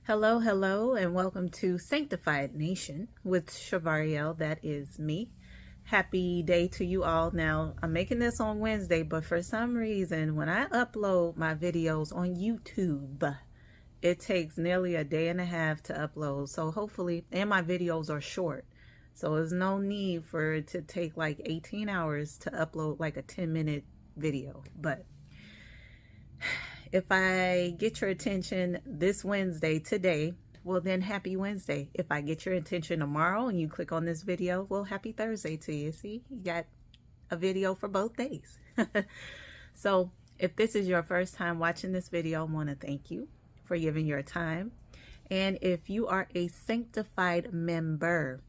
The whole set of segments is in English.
Hello, hello, and welcome to Sanctified Nation with Shavariel. That is me. Happy day to you all. Now, I'm making this on Wednesday, but for some reason, when I upload my videos on YouTube, it takes nearly a day and a half to upload. So hopefully, and my videos are short. So there's no need for it to take like 18 hours to upload like a 10-minute video. But if I get your attention this Wednesday, today, well then happy Wednesday. If I get your attention tomorrow and you click on this video, well, happy Thursday to you. See, you got a video for both days. So if this is your first time watching this video, I want to thank you for giving your time. And if you are a sanctified member,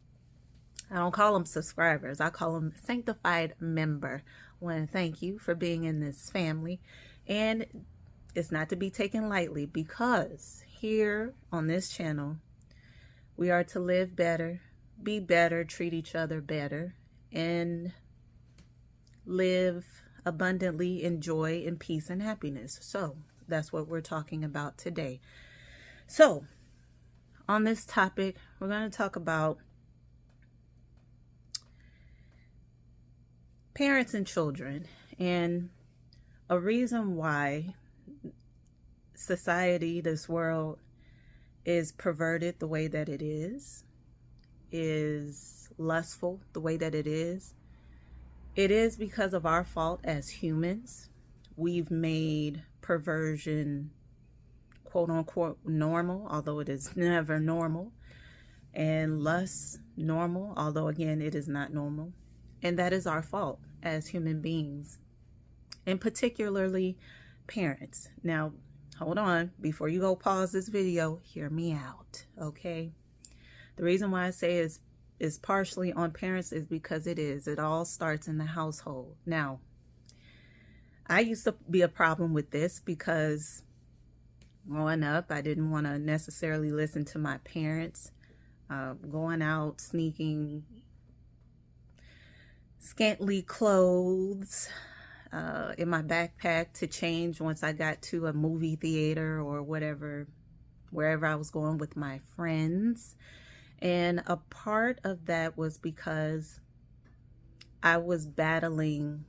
I don't call them subscribers, I call them sanctified member. I want to thank you for being in this family. And it's not to be taken lightly, because here on this channel, we are to live better, be better, treat each other better, and live abundantly in joy and peace and happiness. So that's what we're talking about today. So on this topic, we're going to talk about parents and children, and a reason why society, this world, is perverted the way that it is lustful the way that it is. It is because of our fault as humans. We've made perversion, quote unquote, normal, although it is never normal, and lust normal, although again it is not normal. And that is our fault as human beings, and particularly parents. Now, hold on, before you go pause this video, hear me out, okay? The reason why I say is partially on parents is because it all starts in the household. Now, I used to be a problem with this because growing up, I didn't want to necessarily listen to my parents. Going out, sneaking scantily clothes in my backpack to change once I got to a movie theater or whatever, wherever I was going with my friends. And a part of that was because I was battling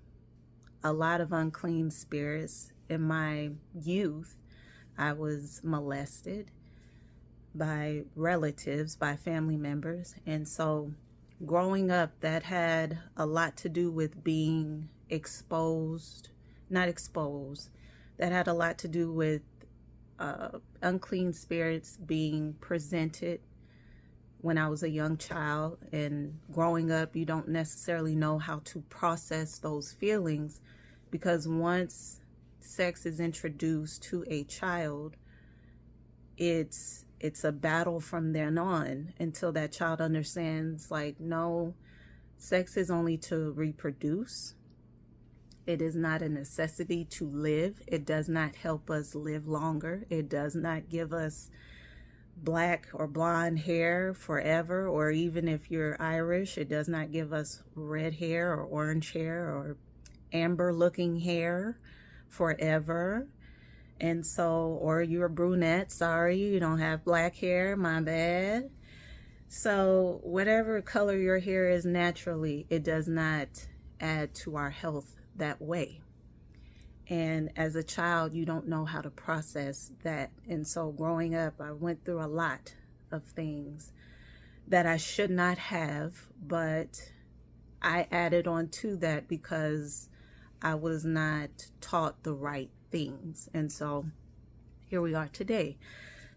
a lot of unclean spirits in my youth. I was molested by relatives, by family members. And so growing up, that had a lot to do with being exposed, not exposed. That had a lot to do with unclean spirits being presented when I was a young child. And growing up, you don't necessarily know how to process those feelings, because once sex is introduced to a child, it's a battle from then on until that child understands, like, no, sex is only to reproduce. It is not a necessity to live. It does not help us live longer. It does not give us black or blonde hair forever, or even if you're Irish, it does not give us red hair or orange hair or amber looking hair forever. And so, or you're a brunette, sorry, you don't have black hair, my bad. So whatever color your hair is naturally, it does not add to our health that way. And as a child, you don't know how to process that. And so growing up, I went through a lot of things that I should not have, but I added on to that because I was not taught the right things. And so here we are today.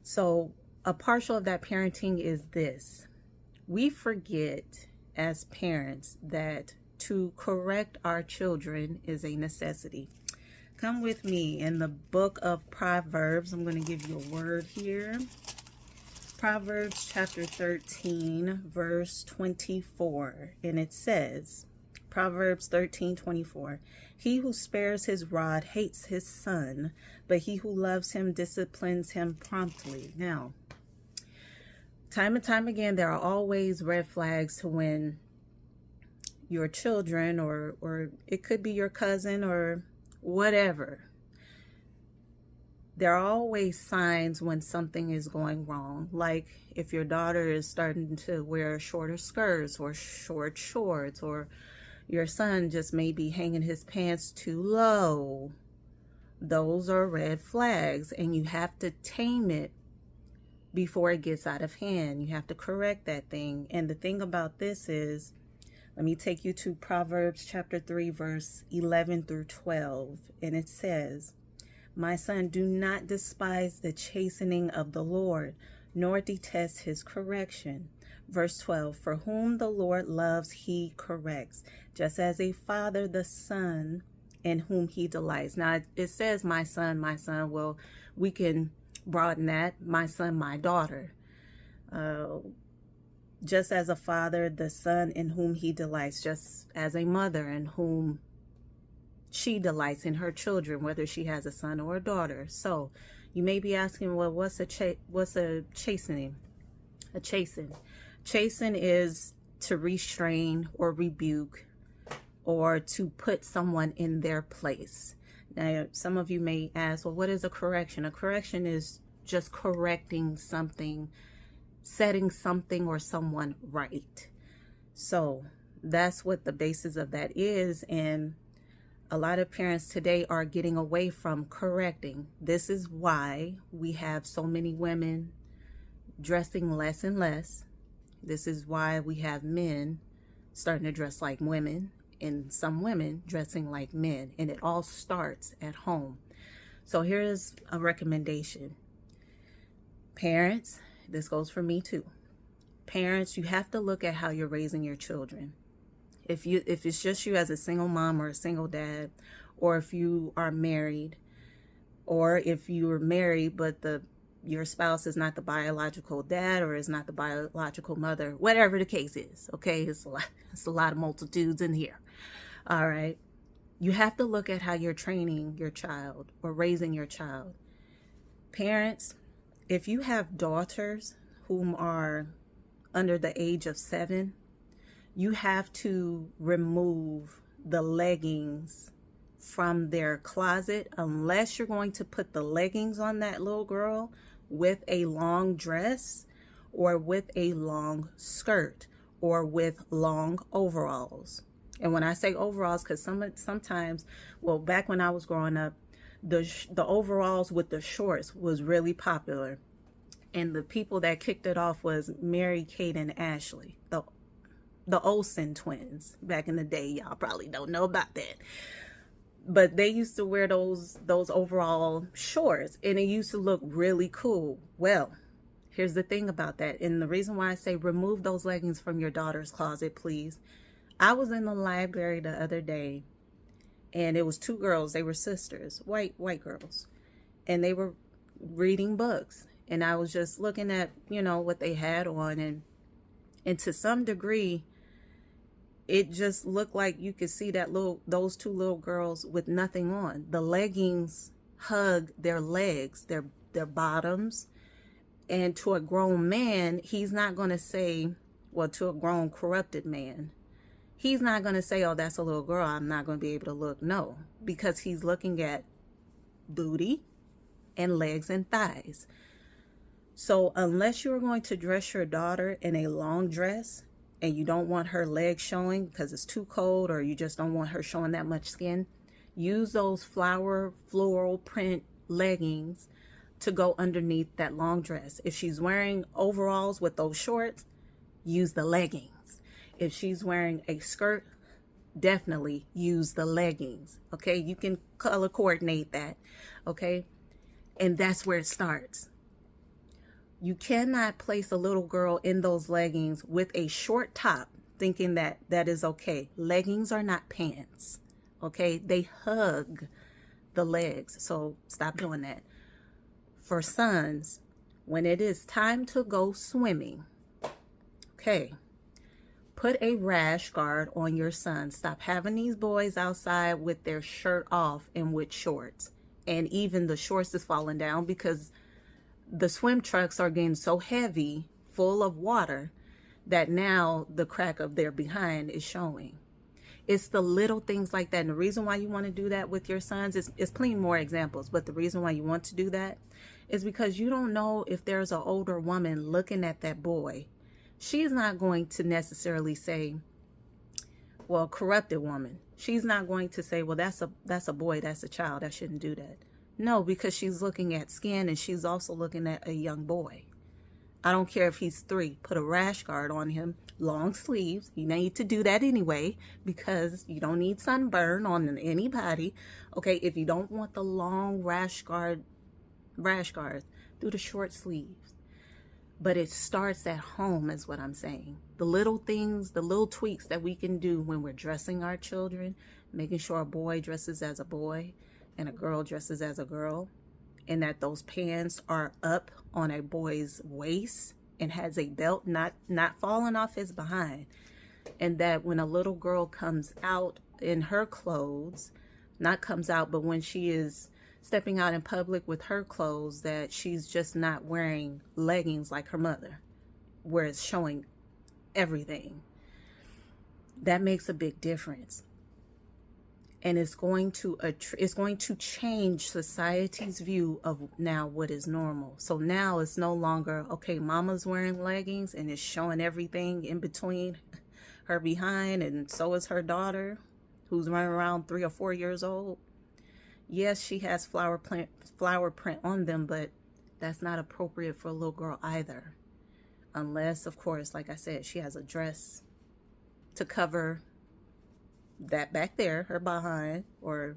So a partial of that parenting is this: we forget as parents that to correct our children is a necessity. Come with me in the book of Proverbs. I'm going to give you a word here. Proverbs chapter 13, verse 24. And it says, Proverbs 13:24, he who spares his rod hates his son, but he who loves him disciplines him promptly. Now, time and time again, there are always red flags to when your children, or it could be your cousin or whatever, there are always signs when something is going wrong. Like if your daughter is starting to wear shorter skirts or short shorts, or your son just may be hanging his pants too low. Those are red flags, and you have to tame it before it gets out of hand. You have to correct that thing. And the thing about this is, let me take you to Proverbs chapter 3, verse 11 through 12. And it says, "My son, do not despise the chastening of the Lord, nor detest his correction." Verse 12, "For whom the Lord loves, he corrects, just as a father the son in whom he delights." Now, it says, my son, my son. Well, we can broaden that, my son, my daughter. Just as a father, the son in whom he delights, just as a mother in whom she delights in her children, whether she has a son or a daughter. So you may be asking, well, what's a chastening? A chasten. Chasten is to restrain or rebuke, or to put someone in their place. Now, some of you may ask, well, what is a correction? A correction is just correcting something, setting something or someone right. So that's what the basis of that is. And a lot of parents today are getting away from correcting. This is why we have so many women dressing less and less. This is why we have men starting to dress like women, and some women dressing like men. And it all starts at home. So here's a recommendation. Parents, this goes for me too. Parents, you have to look at how you're raising your children. If it's just you as a single mom or a single dad, or if you are married, or if you are married but your spouse is not the biological dad or is not the biological mother, whatever the case is, okay? It's a lot of multitudes in here. All right. You have to look at how you're training your child or raising your child. Parents, if you have daughters whom are under the age of 7, you have to remove the leggings from their closet, unless you're going to put the leggings on that little girl with a long dress, or with a long skirt, or with long overalls. And when I say overalls, because sometimes, well, back when I was growing up, the overalls with the shorts was really popular. And the people that kicked it off was Mary Kate and Ashley, the Olsen twins. Back in the day, y'all probably don't know about that. But they used to wear those overall shorts, and it used to look really cool. Well, here's the thing about that. And the reason why I say remove those leggings from your daughter's closet, please. I was in the library the other day, and it was 2 girls. They were sisters, white girls, and they were reading books. And I was just looking at, what they had on, and to some degree, it just looked like you could see those 2 little girls with nothing on. The leggings hug their legs, their bottoms. And to a grown man, he's not going to say, well, to a grown corrupted man, he's not going to say, oh, that's a little girl, I'm not going to be able to look. No, because he's looking at booty and legs and thighs. So unless you're going to dress your daughter in a long dress, and you don't want her legs showing because it's too cold, or you just don't want her showing that much skin, use those floral print leggings to go underneath that long dress. If she's wearing overalls with those shorts, use the leggings. If she's wearing a skirt, definitely use the leggings. Okay, you can color coordinate that. Okay, and that's where it starts. You cannot place a little girl in those leggings with a short top thinking that is okay. Leggings are not pants, okay? They hug the legs, so stop doing that. For sons, when it is time to go swimming, okay, put a rash guard on your son. Stop having these boys outside with their shirt off and with shorts. And even the shorts is falling down because the swim trucks are getting so heavy, full of water, that now the crack of their behind is showing. It's the little things like that. And the reason why you want to do that with your sons is plenty more examples. But the reason why you want to do that is because you don't know if there's an older woman looking at that boy. She's not going to necessarily say, well, corrupted woman. She's not going to say, well, that's a boy, that's a child, I shouldn't do that. No, because she's looking at skin and she's also looking at a young boy. I don't care if he's 3. Put a rash guard on him, long sleeves. You need to do that anyway because you don't need sunburn on anybody. Okay, if you don't want the long rash guards, do the short sleeves. But it starts at home is what I'm saying. The little things, the little tweaks that we can do when we're dressing our children, making sure a boy dresses as a boy and a girl dresses as a girl, and that those pants are up on a boy's waist and has a belt not falling off his behind. And that when a little girl comes out in her clothes, not comes out, but when she is stepping out in public with her clothes, that she's just not wearing leggings like her mother, where it's showing everything. That makes a big difference. And it's going to change society's view of now what is normal. So now it's no longer, okay, mama's wearing leggings and it's showing everything in between her behind, and so is her daughter who's running around 3 or 4 years old. Yes, she has flower print on them, but that's not appropriate for a little girl either. Unless, of course, like I said, she has a dress to cover that back there, her behind, or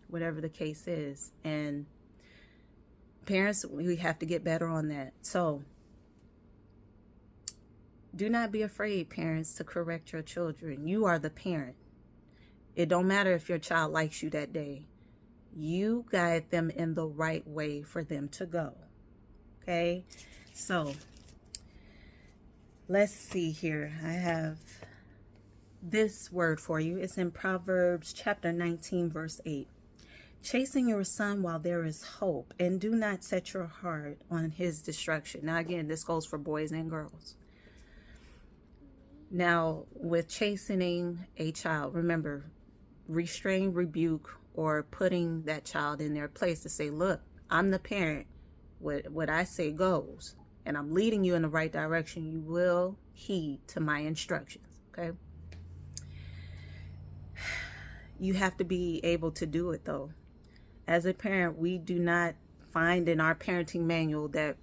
whatever the case is. And parents, we have to get better on that. So do not be afraid, parents, to correct your children. You are the parent. It don't matter if your child likes you that day. You guide them in the right way for them to go. Okay? So let's see here. I have this word for you. It's in Proverbs chapter 19, verse 8. Chasing your son while there is hope, and do not set your heart on his destruction. Now, again, this goes for boys and girls. Now, with chastening a child, remember, restrain, rebuke, or putting that child in their place to say, look, I'm the parent. What I say goes, and I'm leading you in the right direction. You will heed to my instructions, okay? You have to be able to do it, though. As a parent, we do not find in our parenting manual that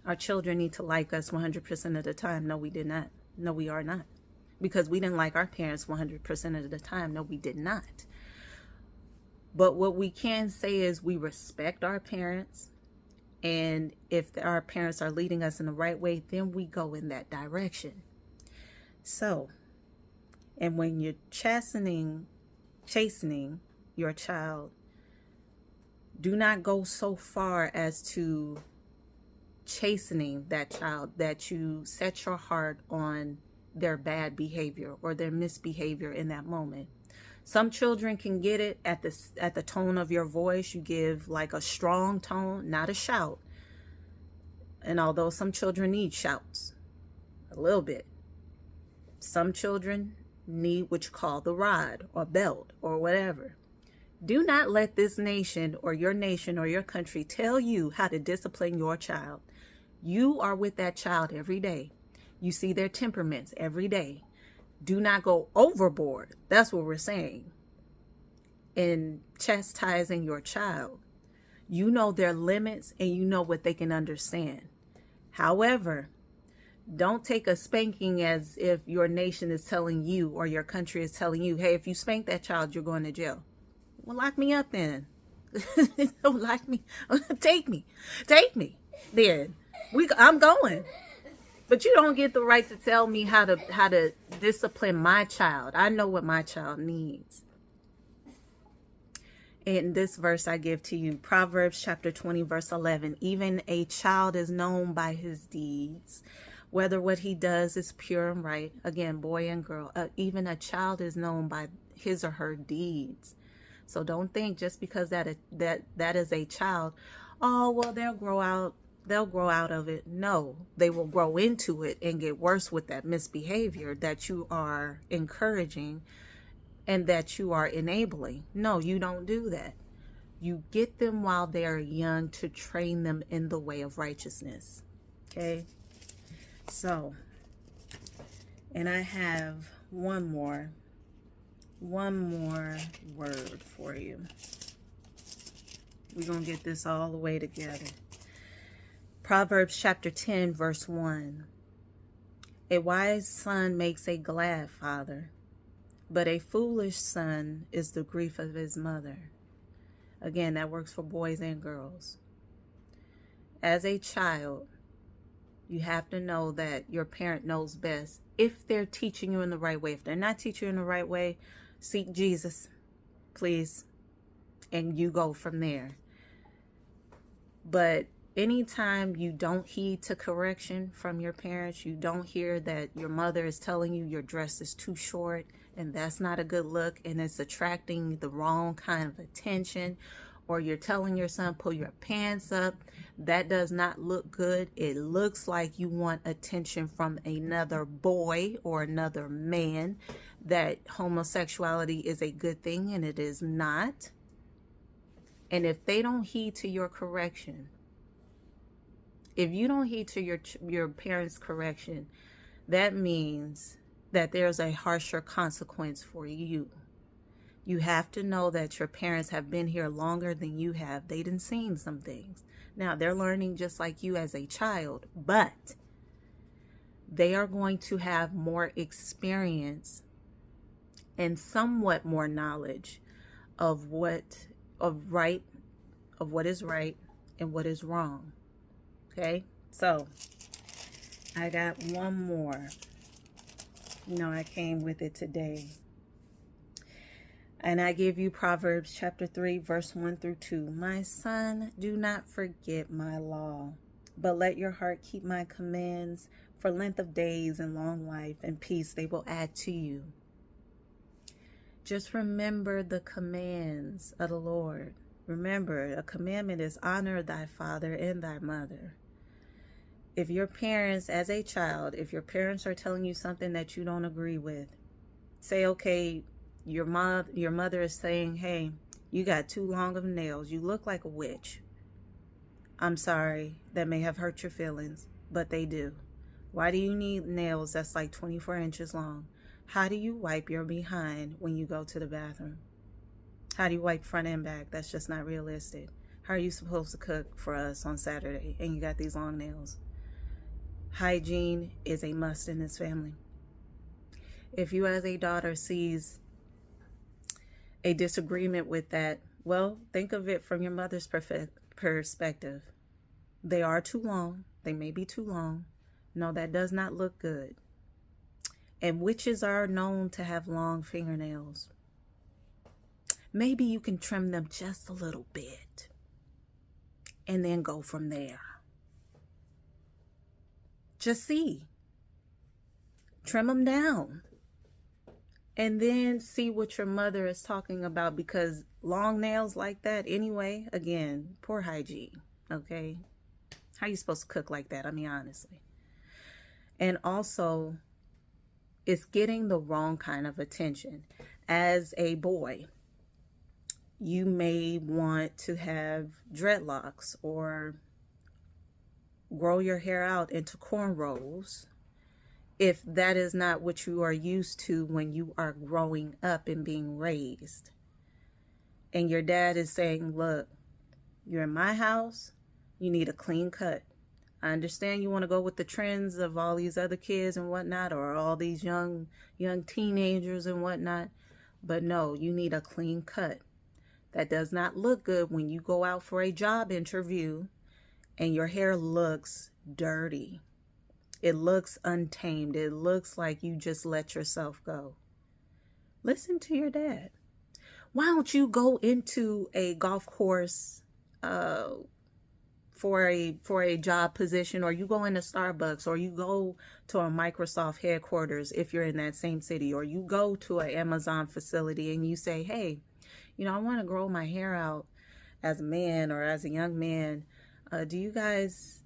our children need to like us 100% of the time. No, we did not. No, we are not. Because we didn't like our parents 100% of the time. No, we did not. But what we can say is we respect our parents. And if our parents are leading us in the right way, then we go in that direction. So, and when you're chastening your child, do not go so far as to chastening that child that you set your heart on their bad behavior or their misbehavior in that moment. Some children can get it at the tone of your voice. You give like a strong tone, not a shout. And although some children need shouts, a little bit, some children need what you call the rod or belt or whatever. Do not let this nation or your country tell you how to discipline your child. You are with that child every day. You see their temperaments every day. Do not go overboard. That's what we're saying. In chastising your child, you know their limits and you know what they can understand. However, don't take a spanking as if your nation is telling you or your country is telling you, hey, if you spank that child, you're going to jail. Well, lock me up then. Don't lock me. Take me. Then I'm going. But you don't get the right to tell me how to discipline my child. I know what my child needs. In this verse I give to you, Proverbs chapter 20, verse 11. Even a child is known by his deeds, whether what he does is pure and right. Again, boy and girl. Even a child is known by his or her deeds. So don't think just because that is a child, oh, well, they'll grow out of it. No, they will grow into it and get worse with that misbehavior that you are encouraging and that you are enabling. No, you don't do that. You get them while they're young to train them in the way of righteousness. Okay? So, and I have one more word for you. We're going to get this all the way together. Proverbs chapter 10, verse 1. A wise son makes a glad father, but a foolish son is the grief of his mother. Again, that works for boys and girls. As a child, you have to know that your parent knows best if they're teaching you in the right way. If they're not teaching you in the right way, seek Jesus, please, and you go from there. But anytime you don't heed to correction from your parents, you don't hear that your mother is telling you your dress is too short and that's not a good look and it's attracting the wrong kind of attention, or you're telling your son, pull your pants up, that does not look good. It looks like you want attention from another boy or another man, that homosexuality is a good thing, and it is not. And if they don't heed to your correction, if you don't heed to your parents' correction, that means that there's a harsher consequence for you. You have to know that your parents have been here longer than you have. They done seen some things. Now, they're learning just like you as a child, but they are going to have more experience and somewhat more knowledge of what is right and what is wrong. Okay? So, I got one more. You know, I came with it today. And I give you Proverbs chapter 3, verse 1 through 2. My son, do not forget my law, but let your heart keep my commands. For length of days and long life and peace they will add to you. Just remember the commands of the Lord. Remember, a commandment is honor thy father and thy mother. If your parents, as a child, if your parents are telling you something that you don't agree with, say, okay, your mother is saying, hey, you got too long of nails. You look like a witch. I'm sorry, that may have hurt your feelings, but they do. Why do you need nails that's like 24 inches long? How do you wipe your behind when you go to the bathroom? How do you wipe front and back? That's just not realistic. How are you supposed to cook for us on Saturday and you got these long nails? Hygiene is a must in this family. If you as a daughter sees a disagreement with that, well, think of it from your mother's perspective. They are too long. They may be too long. No, that does not look good. And witches are known to have long fingernails. Maybe you can trim them just a little bit and then go from there. Just see. Trim them down. And then see what your mother is talking about, because long nails like that anyway, again, poor hygiene, okay? How are you supposed to cook like that? I mean, honestly. And also, it's getting the wrong kind of attention. As a boy, you may want to have dreadlocks or grow your hair out into cornrows, if that is not what you are used to when you are growing up and being raised. And your dad is saying, look, you're in my house, you need a clean cut. I understand you want to go with the trends of all these other kids and whatnot, or all these young teenagers and whatnot, but no, you need a clean cut. That does not look good when you go out for a job interview and your hair looks dirty. It looks untamed. It looks like you just let yourself go. Listen to your dad. Why don't you go into a golf course for a job position, or you go into Starbucks, or you go to a Microsoft headquarters if you're in that same city, or you go to an Amazon facility and you say, hey, you know, I want to grow my hair out as a man or as a young man. Do you guys...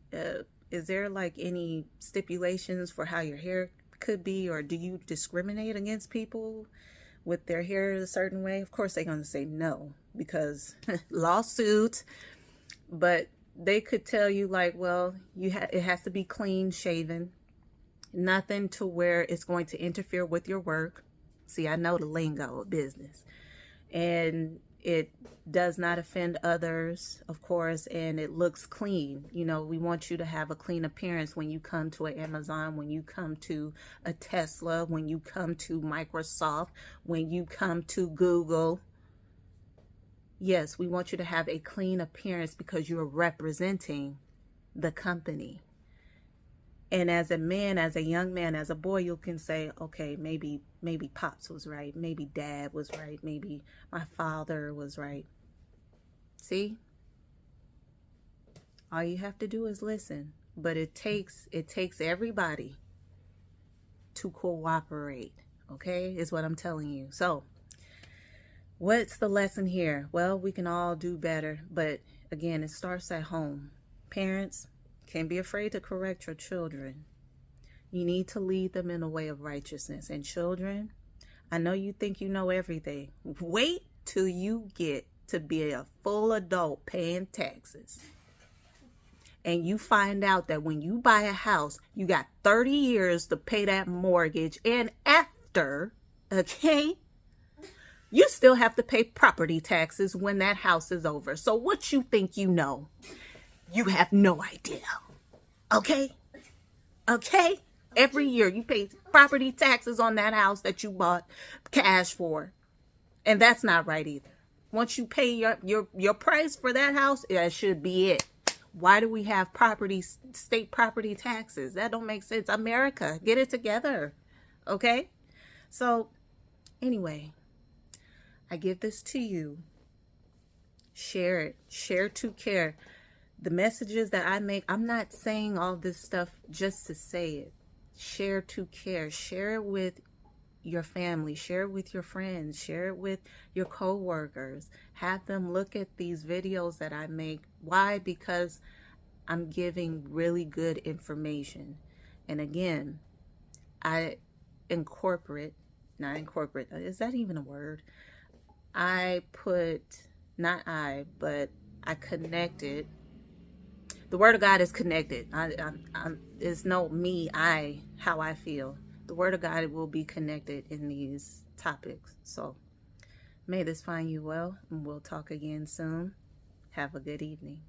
is there like any stipulations for how your hair could be, or do you discriminate against people with their hair a certain way, of course they're going to say no because lawsuit. But they could tell you like, well, it has to be clean shaven, nothing to where it's going to interfere with your work. See, I know the lingo of business. And it does not offend others, of course, and it looks clean. You know, we want you to have a clean appearance when you come to an Amazon, when you come to a Tesla, when you come to Microsoft, when you come to Google. Yes, we want you to have a clean appearance because you're representing the company. And as a man, as a young man, as a boy, you can say, okay, maybe Pops was right. Maybe Dad was right. Maybe my father was right. See? All you have to do is listen. But it takes everybody to cooperate. Okay? Is what I'm telling you. So, what's the lesson here? Well, we can all do better. But again, it starts at home. Parents, can't be afraid to correct your children. You need to lead them in a way of righteousness. And children, I know you think you know everything. Wait till you get to be a full adult paying taxes. And you find out that when you buy a house, you got 30 years to pay that mortgage. And after, okay, you still have to pay property taxes when that house is over. So what you think you know? You have no idea. Okay? Okay? Every year you pay property taxes on that house that you bought cash for. And that's not right either. Once you pay your price for that house, that should be it. Why do we have state property taxes? That don't make sense. America, get it together. Okay? So, anyway, I give this to you. Share it. Share to care. The messages that I make, I'm not saying all this stuff just to say it. Share to care. Share it with your family. Share it with your friends. Share it with your co-workers. Have them look at these videos that I make. Why? Because I'm giving really good information. And again, I incorporate, not incorporate, is that even a word? I connected. The Word of God is connected. It's no me, how I feel. The Word of God will be connected in these topics. So, may this find you well, and we'll talk again soon. Have a good evening.